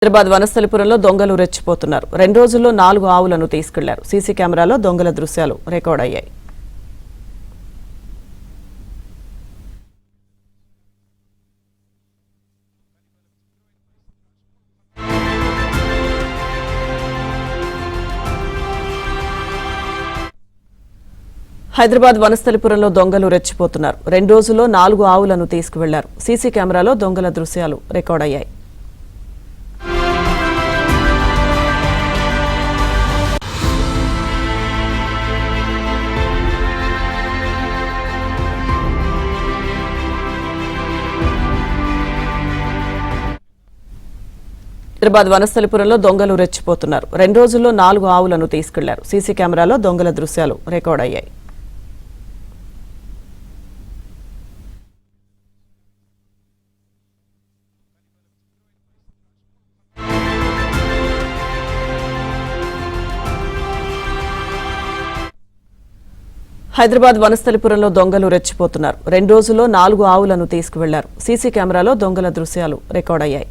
హైదరాబాద్ వనస్థలిపురంలో దొంగలు రెచ్చిపోతున్నారు. 2 రోజుల్లో 4 ఆవులను తీసుకెళ్లారు. సీసీ కెమెరాలో దొంగల దృశ్యాలు రికార్డ్ అయ్యాయి. హైదరాబాద్ వనస్థలిపురంలో దొంగలు రెచ్చిపోతున్నారు. 2 రోజుల్లో 4 ఆవులను తీసుకువెళ్లారు. సీసీ కెమెరాలో దొంగల దృశ్యాలు రికార్డ్ అయ్యాయి. హైదరాబాద్ వనస్థలిపురంలో దొంగలు రెచ్చిపోతున్నారు. 2 రోజుల్లో 4 ఆవులను తీసుకెళ్లారు. సీసీ కెమెరాలో దొంగల దృశ్యాలు రికార్డ్ అయ్యాయి. హైదరాబాద్ వనస్థలిపురంలో దొంగలు రెచ్చిపోతున్నారు. 2 రోజుల్లో 4 ఆవులను తీసుకువెళ్లారు. సీసీ కెమెరాలో దొంగల దృశ్యాలు రికార్డ్ అయ్యాయి.